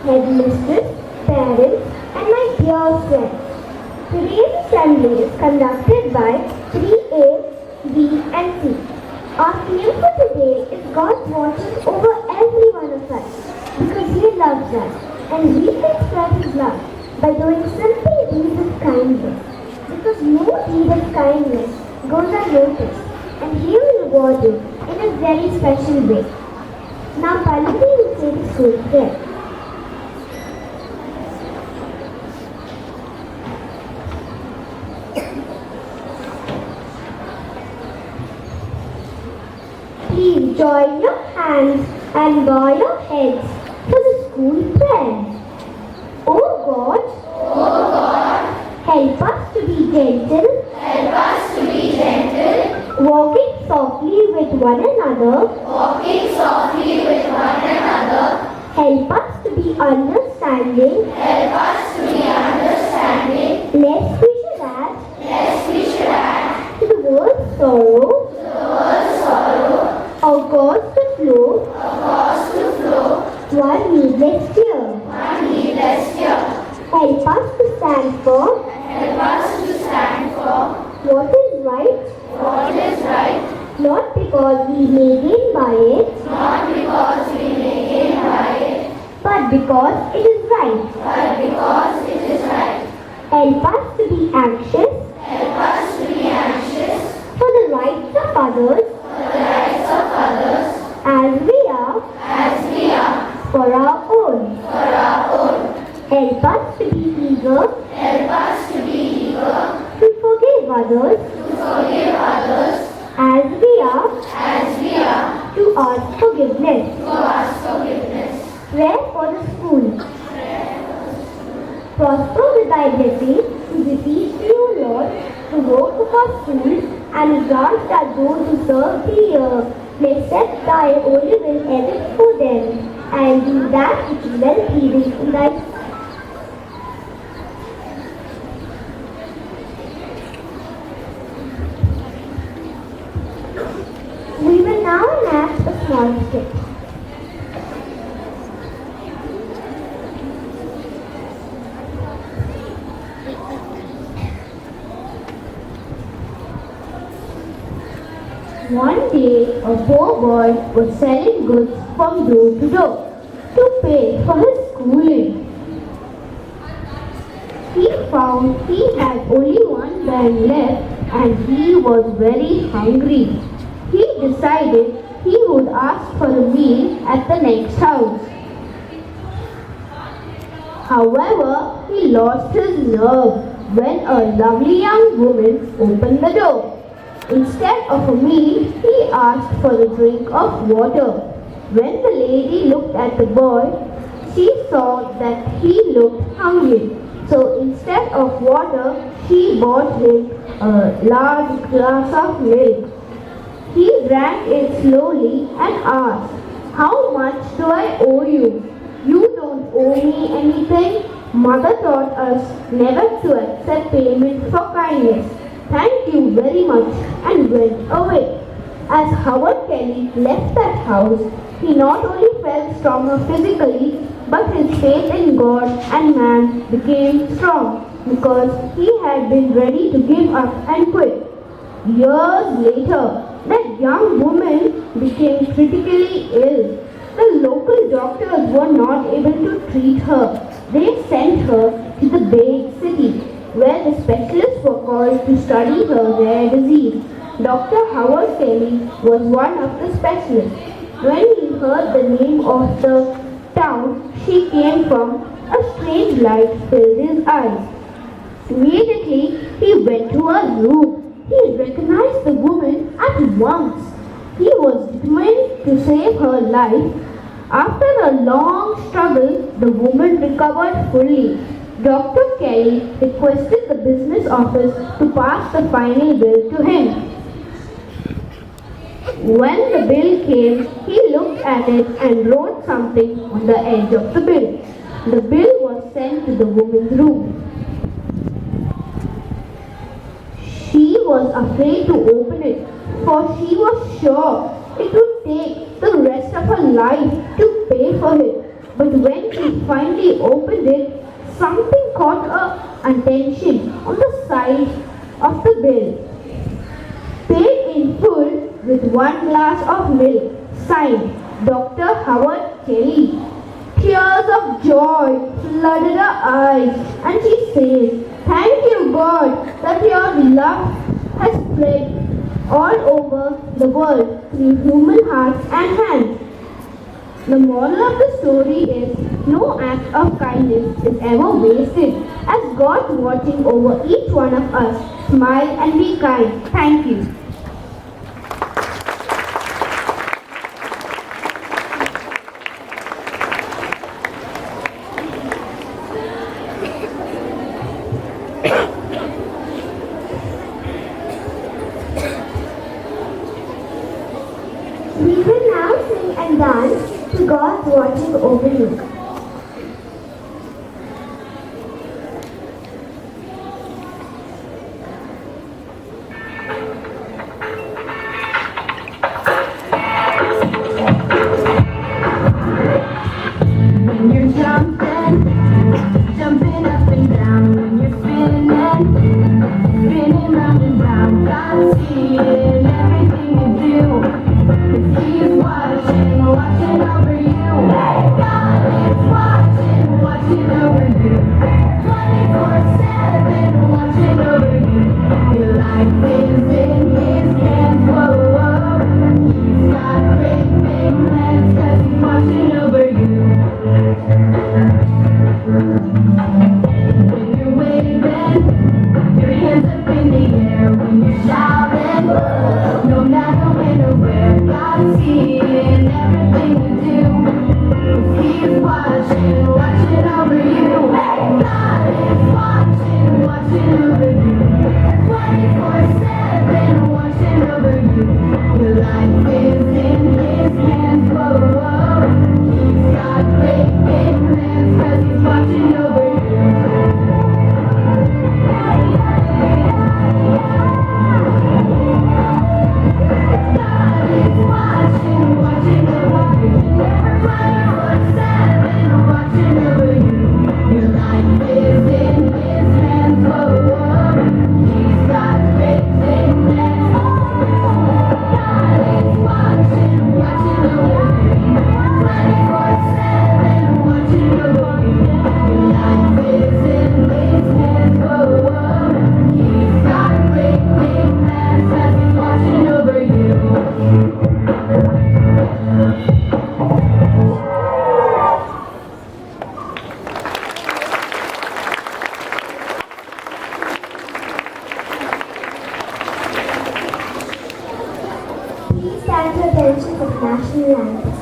headmistress, parents, and my dear friends. Today's assembly is conducted by 3A, B, and C. Our theme for today is God watching over every one of us because He loves us, and we can express His love by doing simple deeds of kindness. Because no deed of kindness goes unnoticed, and He will reward you in a very special way. Now, Pallavi will say the school prayer. Please join your hands and bow your heads for the school prayer. O God, help us to be gentle, walking softly with one another. Help us to be understanding, lest we should add to the world's sorrow, or cause to flow one needless tear. Help us to stand for what is right, not because we may gain by it, but because it is right. Help us to be anxious for the rights of others as we are for our own. Help us to be eager to forgive others as we are to ask forgiveness. Prayer for the school. Prosper with thy blessing to beseech thee, O Lord, the work of our schools, and grant that those who serve thee here may set thy holy will ever for them, and do that which is well pleasing in thy sight. We will now enact a small skit. One day, a poor boy was selling goods from door to door to pay for his schooling. He found he had only one dime left and he was very hungry. He decided he would ask for a meal at the next house. However, he lost his nerve when a lovely young woman opened the door. Instead of a meal, he asked for a drink of water. When the lady looked at the boy, she saw that he looked hungry. So instead of water, she bought him a large glass of milk. He drank it slowly and asked, "How much do I owe you?" "You don't owe me anything. Mother taught us never to accept payment for kindness. Thank you very much," and went away. As Howard Kelly left that house, he not only felt stronger physically, but his faith in God and man became strong because he had been ready to give up and quit. Years later, that young woman became critically ill. The local doctors were not able to treat her. They sent her to the big city, where the specialists were called to study her rare disease. Dr. Howard Kelly was one of the specialists. When he heard the name of the town she came from, a strange light filled his eyes. Immediately, he went to her room. He recognized the woman at once. He was determined to save her life. After a long struggle, the woman recovered fully. Dr. Kelly requested the business office to pass the final bill to him. When the bill came, he looked at it and wrote something on the edge of the bill. The bill was sent to the woman's room. She was afraid to open it, for she was sure it would take the rest of her life to pay for it. But when he finally opened it, something caught her attention on the side of the bill. Paid in full with one glass of milk, signed Dr. Howard Kelly. Tears of joy flooded her eyes, and she says, "Thank you, God, that your love has spread all over the world through human hearts and hands." The moral of the story is no act of kindness is ever wasted, as God's watching over each one of us. Smile and be kind. Thank you. We will now sing and dance to God's watching over you. When you're jumping up and down, when you're spinning round and round, God's seeing everything you do. 'Cause He's watching over you. God is watching over you. 24/7, watching over you. Your life is in His hands. Whoa, whoa. He's got great big plans 'cause He's watching over you. When you're waving your hands up in the air, when you're shouting, no matter when or where, God's seeing everything you do. 'Cause He's watching over you. God is watching over you. 24/7, watching over you. Your life is in His hands. Whoa, whoa. He's got great big plans 'cause He's watching over you. God is watching over you. 24/7, watching over you. Your life is in His hands. Whoa, whoa. He's got great big plans. God is watching over you. 24/7, watching over you. Your life is in His hands. Whoa, whoa. He's got great big plans 'cause He's watching over you. Please stand to attention for the national anthem.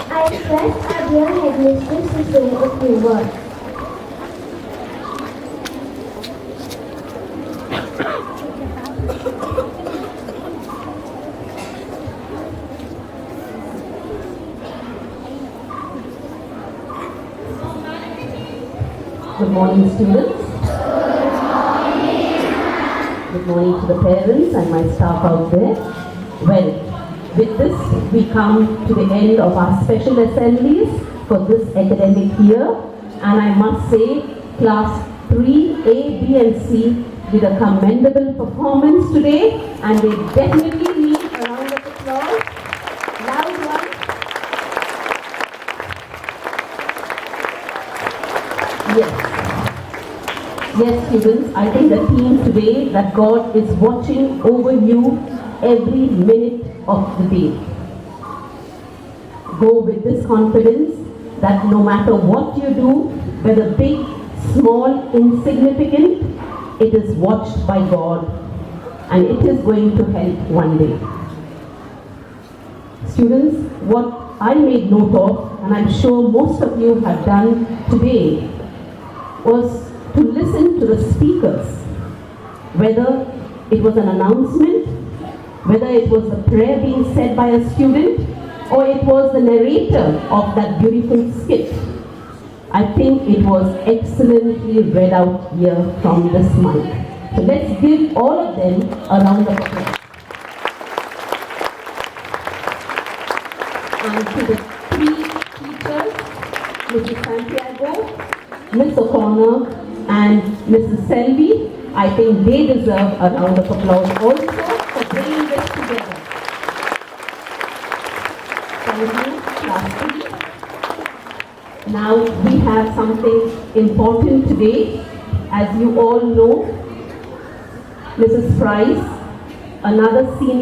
I request our dear headmistress to say a few words. Good morning, students. Good morning to the parents and my staff out there. Well, with this, we come to the end of our special assemblies for this academic year. And I must say, class 3A, B and C did a commendable performance today, and they definitely need a round of applause. Loud one. Yes. Yes, students, I think the theme today that God is watching over you every minute of the day. Go with this confidence that no matter what you do, whether big, small, insignificant, it is watched by God and it is going to help one day. Students, what I made note of, and I'm sure most of you have done today, was to listen to the speakers, whether it was an announcement, whether it was a prayer being said by a student, or it was the narrator of that beautiful skit. I think it was excellently read out here from this mic. So let's give all of them a round of applause. And to the three teachers, Mrs. Santiago, Ms. O'Connor, and Mrs. Selvi, I think they deserve a round of applause also for bringing this together. Thank you, class 3. Now we have something important today. As you all know, Mrs. Price, another senior